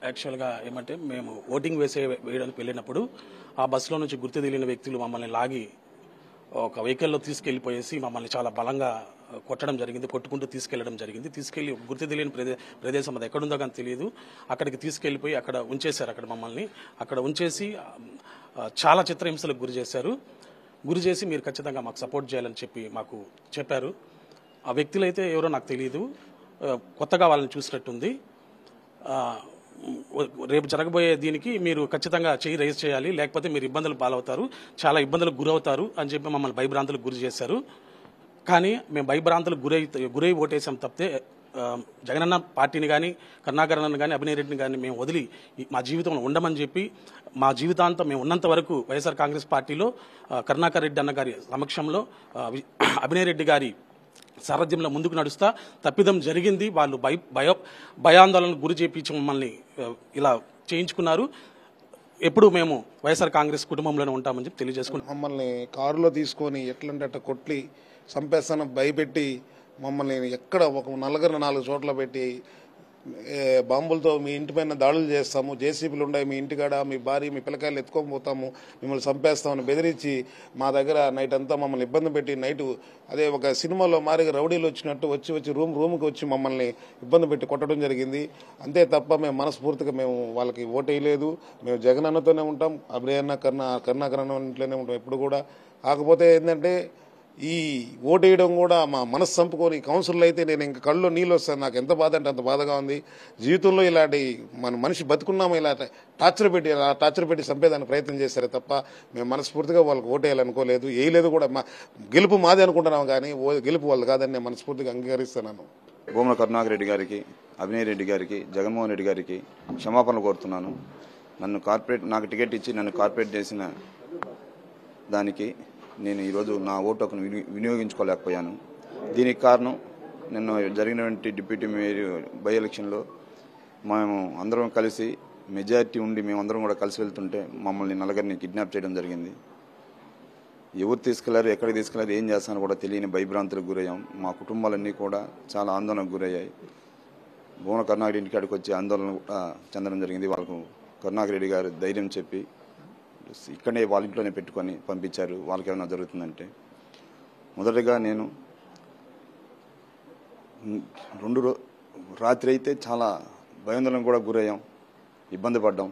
యాక్చువల్గా ఏమంటే మేము ఓటింగ్ వేయడానికి వెళ్ళినప్పుడు ఆ బస్సులో నుంచి గుర్తు తెలియని వ్యక్తులు మమ్మల్ని లాగి ఒక వెహికల్లో తీసుకెళ్లిపోయేసి మమ్మల్ని చాలా బలంగా కొట్టడం జరిగింది, కొట్టుకుంటూ తీసుకెళ్లడం జరిగింది. తీసుకెళ్లి గుర్తు తెలియని ప్రదేశం అది ఎక్కడుందో కానీ తెలియదు, అక్కడికి తీసుకెళ్లిపోయి అక్కడ ఉంచేశారు. అక్కడ మమ్మల్ని అక్కడ ఉంచేసి చాలా చిత్రహింసలకు గురి చేసి మీరు ఖచ్చితంగా మాకు సపోర్ట్ చేయాలని చెప్పి మాకు చెప్పారు. ఆ వ్యక్తులైతే ఎవరో నాకు తెలియదు, కొత్తగా వాళ్ళని చూసినట్టుంది. రేపు జరగబోయే దీనికి మీరు ఖచ్చితంగా చేయి రైజ్ చేయాలి, లేకపోతే మీరు ఇబ్బందులు పాలవుతారు, చాలా ఇబ్బందులకు గురవుతారు అని చెప్పి మమ్మల్ని భయభ్రాంతులకు గురి చేశారు. కానీ మేము భయభ్రాంతులకు గురై ఓటేసాం తప్పితే జగనన్న పార్టీని కానీ కరుణాకరన్ కానీ అభినయ్ రెడ్డిని కానీ మేము వదిలి మా జీవితంలో ఉండమని చెప్పి మా జీవితాంతం మేము ఉన్నంత వరకు వైఎస్ఆర్ కాంగ్రెస్ పార్టీలో కరుణాకర్ రెడ్డి అన్న గారి సమక్షంలో అభినయ్ రెడ్డి గారి సారథ్యంలో ముందుకు నడుస్తా. తప్పిదం జరిగింది, వాళ్ళు భయాందోళనకు గురి చేయించి మమ్మల్ని ఇలా చేయించుకున్నారు. ఎప్పుడు మేము వైఎస్ఆర్ కాంగ్రెస్ కుటుంబంలోనే ఉంటామని చెప్పి తెలియజేసుకుంటాం. మమ్మల్ని కారులో తీసుకొని ఎట్లంటే అట్లా కొట్టి చంపేస్తాను భయపెట్టి మమ్మల్ని ఎక్కడ ఒక నలుగురు 4 చోట్ల పెట్టి బాంబులతో మీ ఇంటి పైన దాడులు చేస్తాము, జేసీబీలు ఉన్నాయి మీ ఇంటికాడ, మీ భార్య మీ పిల్లకాయలు ఎత్తుకొని పోతాము, మిమ్మల్ని చంపేస్తామని బెదిరించి మా దగ్గర నైట్ అంతా మమ్మల్ని ఇబ్బంది పెట్టి నైట్ అదే ఒక సినిమాలో మారిగా రౌడీలు వచ్చినట్టు వచ్చి రూమ్కి వచ్చి మమ్మల్ని ఇబ్బంది పెట్టి కొట్టడం జరిగింది. అంతే తప్ప మేము మనస్ఫూర్తిగా మేము వాళ్ళకి ఓటేయలేదు. మేము జగన్ అన్నతోనే ఉంటాం, అభినయన్న కరుణాకరన్ ఇంట్లోనే ఉంటాం ఎప్పుడు కూడా. కాకపోతే ఏంటంటే ఈ ఓటేయడం కూడా మా మనసు చంపుకొని కౌన్సిల్లో అయితే నేను ఇంకా కళ్ళు నీళ్ళు వస్తాను. నాకు ఎంత బాధ అంటే అంత బాధగా ఉంది. జీవితంలో ఇలాంటి మనిషి బతుకున్నాము ఇలా టార్చర్ పెట్టి చంపేదానికి ప్రయత్నం చేశారే తప్ప మేము మనస్ఫూర్తిగా వాళ్ళకి ఓటేయాలనుకోలేదు, వేయలేదు కూడా. గెలుపు మాదే అనుకుంటున్నాము కానీ గెలుపు వాళ్ళు కాదని నేను మనస్ఫూర్తిగా అంగీకరిస్తున్నాను. భూమన కరుణాకర్ రెడ్డి గారికి, అభినయ్ రెడ్డి గారికి, జగన్మోహన్ రెడ్డి గారికి క్షమాపణలు కోరుతున్నాను. నాకు టికెట్ ఇచ్చి నన్ను కార్పొరేట్ చేసిన దానికి నేను ఈరోజు నా ఓటు హక్కును వినియోగించుకోలేకపోయాను. దీనికి కారణం నిన్న జరిగినటువంటి డిప్యూటీ మేయర్ బై ఎలక్షన్లో మేము అందరం కలిసి మెజారిటీ ఉండి మేమందరం కూడా కలిసి వెళ్తుంటే మమ్మల్ని నలుగురిని కిడ్నాప్ చేయడం జరిగింది. ఎవరు తీసుకెళ్లారు, ఎక్కడికి తీసుకెళ్లారు, ఏం చేస్తారో కూడా తెలియని భయభ్రాంతులకు గురయ్యాం. మా కుటుంబాలన్నీ కూడా చాలా ఆందోళనకు గురయ్యాయి. భువన కరుణాకర్ ఇంటికి అక్కడికి వచ్చి ఆందోళన చెందడం జరిగింది. వాళ్ళకు కరుణాకర్ రెడ్డి గారు ధైర్యం చెప్పి ఇక్కడే వాళ్ళ ఇంట్లోనే పెట్టుకొని పంపించారు. వాళ్ళకి ఏమైనా జరుగుతుందంటే మొదటగా నేను రాత్రి అయితే చాలా భయాందోళనకు కూడా గురయ్యాం, ఇబ్బంది పడ్డాం.